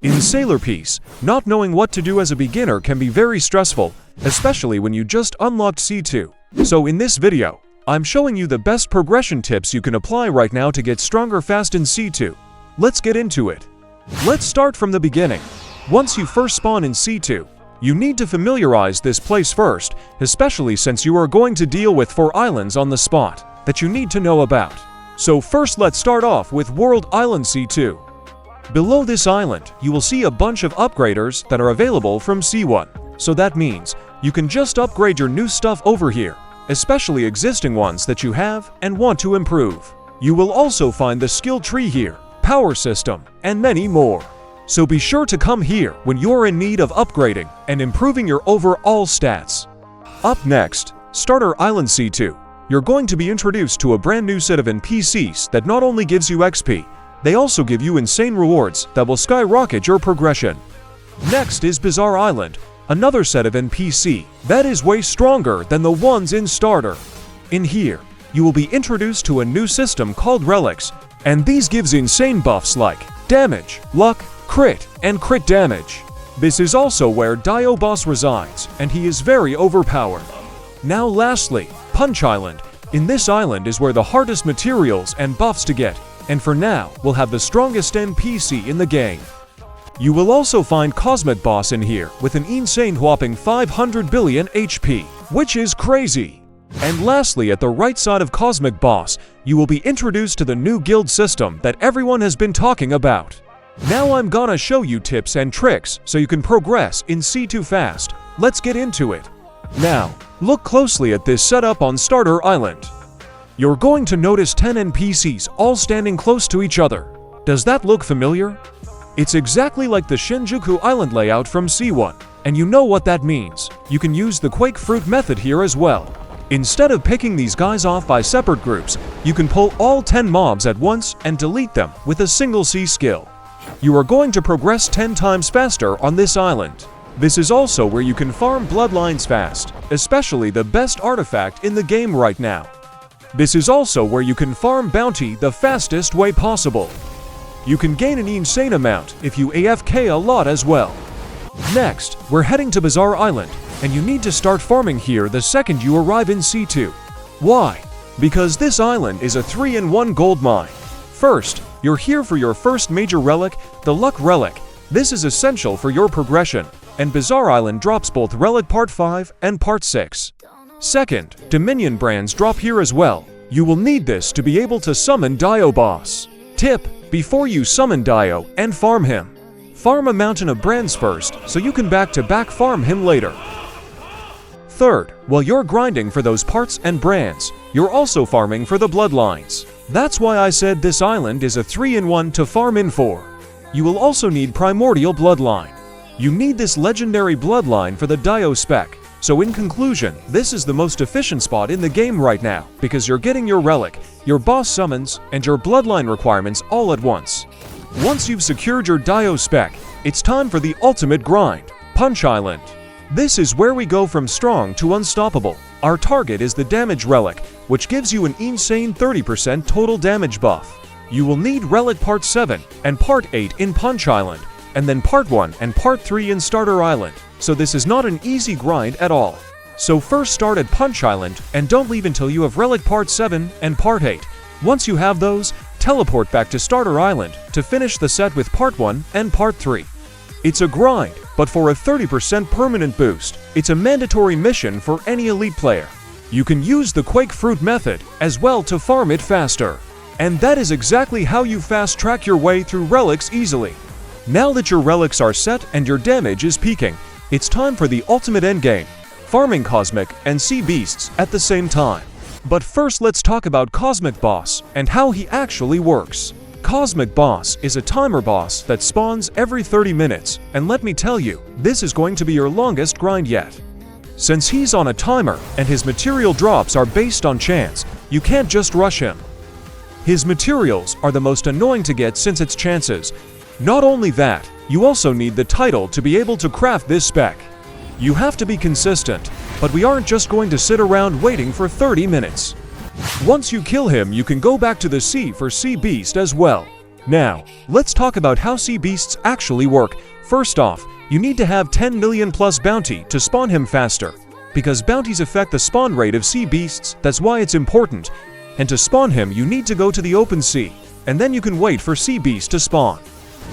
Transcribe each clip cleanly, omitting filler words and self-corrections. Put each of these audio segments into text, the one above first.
In Sailor Piece, not knowing what to do as a beginner can be very stressful, especially when you just unlocked C2. So in this video, I'm showing you the best progression tips you can apply right now to get stronger fast in C2. Let's get into it. Let's start from the beginning. Once you first spawn in C2, you need to familiarize this place first, especially since you are going to deal with 4 islands on the spot that you need to know about. So first let's start off with World Island C2. Below this island, you will see a bunch of upgraders that are available from C1. So that means you can just upgrade your new stuff over here, especially existing ones that you have and want to improve. You will also find the skill tree here, power system, and many more. So be sure to come here when you're in need of upgrading and improving your overall stats. Up next, Starter Island C2. You're going to be introduced to a brand new set of NPCs that not only gives you XP, they also give you insane rewards that will skyrocket your progression. Next is Bizarre Island, another set of NPC that is way stronger than the ones in Starter. In here, you will be introduced to a new system called relics, and these gives insane buffs like damage, luck, crit, and crit damage. This is also where Dio Boss resides, and he is very overpowered. Now lastly, Punch Island. In this island is where the hardest materials and buffs to get, and for now, we'll have the strongest NPC in the game. You will also find Cosmic Boss in here with an insane whopping 500 billion HP, which is crazy. And lastly, at the right side of Cosmic Boss, you will be introduced to the new guild system that everyone has been talking about. Now I'm gonna show you tips and tricks so you can progress in C2 fast. Let's get into it. Now, look closely at this setup on Starter Island. You're going to notice 10 NPCs all standing close to each other. Does that look familiar? It's exactly like the Shinjuku Island layout from C1, and you know what that means. You can use the Quake Fruit method here as well. Instead of picking these guys off by separate groups, you can pull all 10 mobs at once and delete them with a single C skill. You are going to progress 10 times faster on this island. This is also where you can farm bloodlines fast, especially the best artifact in the game right now. This is also where you can farm bounty the fastest way possible. You can gain an insane amount if you AFK a lot as well. Next, we're heading to Bizarre Island, and you need to start farming here the second you arrive in C2. Why? Because this island is a 3-in-1 gold mine. First, you're here for your first major relic, the Luck Relic. This is essential for your progression, and Bizarre Island drops both Relic Part 5 and Part 6. Second, Dominion brands drop here as well. You will need this to be able to summon Dio Boss. Tip: before you summon Dio and farm him, farm a mountain of brands first so you can back-to-back farm him later. Third, while you're grinding for those parts and brands, you're also farming for the bloodlines. That's why I said this island is a 3-in-1 to farm in for. You will also need Primordial Bloodline. You need this legendary bloodline for the Dio spec. So in conclusion, this is the most efficient spot in the game right now because you're getting your relic, your boss summons, and your bloodline requirements all at once. Once you've secured your Dio spec, it's time for the ultimate grind, Punch Island. This is where we go from strong to unstoppable. Our target is the damage relic, which gives you an insane 30% total damage buff. You will need Relic Part 7 and Part 8 in Punch Island, and then Part 1 and Part 3 in Starter Island. So this is not an easy grind at all. So first start at Punch Island and don't leave until you have Relic Part 7 and Part 8. Once you have those, teleport back to Starter Island to finish the set with Part 1 and Part 3. It's a grind, but for a 30% permanent boost, it's a mandatory mission for any elite player. You can use the Quake Fruit method as well to farm it faster. And that is exactly how you fast track your way through relics easily. Now that your relics are set and your damage is peaking, it's time for the ultimate endgame, farming Cosmic and Sea Beasts at the same time. But first let's talk about Cosmic Boss and how he actually works. Cosmic Boss is a timer boss that spawns every 30 minutes, and let me tell you, this is going to be your longest grind yet. Since he's on a timer and his material drops are based on chance, you can't just rush him. His materials are the most annoying to get since it's chances. Not only that, you also need the title to be able to craft this spec. You have to be consistent, but we aren't just going to sit around waiting for 30 minutes. Once you kill him, you can go back to the sea for Sea Beast as well. Now, let's talk about how sea beasts actually work. First off, you need to have 10 million plus bounty to spawn him faster. Because bounties affect the spawn rate of sea beasts, that's why it's important. And to spawn him, you need to go to the open sea, and then you can wait for sea beasts to spawn.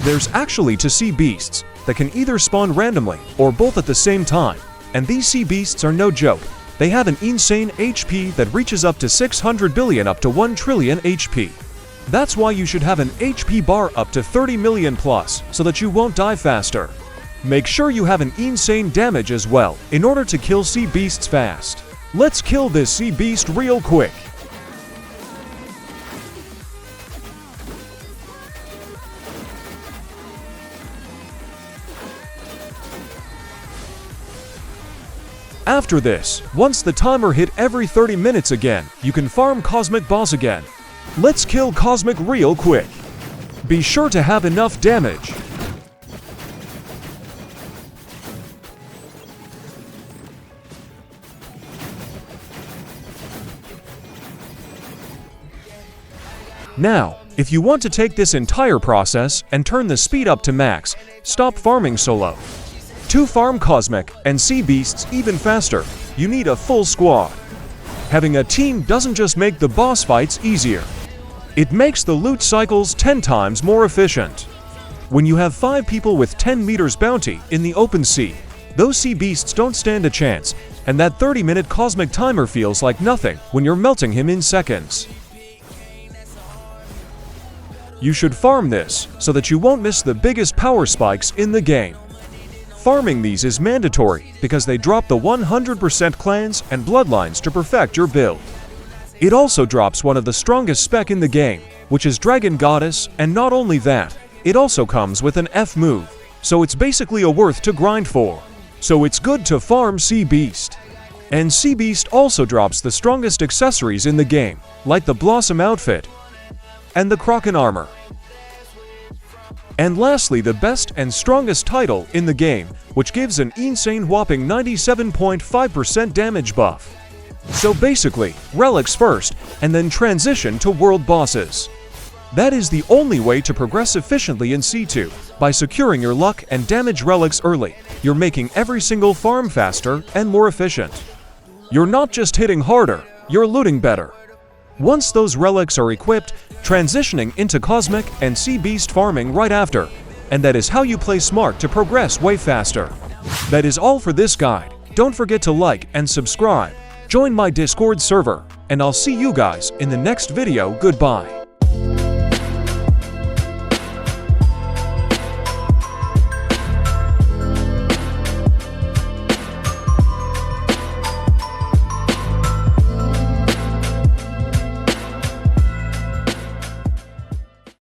There's actually two sea beasts that can either spawn randomly or both at the same time. And these sea beasts are no joke. They have an insane HP that reaches up to 600 billion up to 1 trillion HP. That's why you should have an HP bar up to 30 million plus, so that you won't die faster. Make sure you have an insane damage as well, in order to kill sea beasts fast. Let's kill this sea beast real quick. After this, once the timer hit every 30 minutes again, you can farm Cosmic Boss again. Let's kill Cosmic real quick. Be sure to have enough damage. Now, if you want to take this entire process and turn the speed up to max, stop farming solo. To farm Cosmic and Sea Beasts even faster, you need a full squad. Having a team doesn't just make the boss fights easier. It makes the loot cycles 10 times more efficient. When you have 5 people with 10 meters bounty in the open sea, those sea beasts don't stand a chance, and that 30-minute cosmic timer feels like nothing when you're melting him in seconds. You should farm this so that you won't miss the biggest power spikes in the game. Farming these is mandatory because they drop the 100% clans and bloodlines to perfect your build. It also drops one of the strongest spec in the game, which is Dragon Goddess, and not only that, it also comes with an F move, so it's basically a worth to grind for. So it's good to farm Sea Beast. And Sea Beast also drops the strongest accessories in the game, like the Blossom outfit and the Kraken armor. And lastly, the best and strongest title in the game, which gives an insane whopping 97.5% damage buff. So basically, relics first, and then transition to world bosses. That is the only way to progress efficiently in C2. By securing your luck and damage relics early, you're making every single farm faster and more efficient. You're not just hitting harder, you're looting better. Once those relics are equipped, transitioning into Cosmic and Sea Beast farming right after, and that is how you play smart to progress way faster. That is all for this guide. Don't forget to like and subscribe. Join my Discord server, and I'll see you guys in the next video. Goodbye.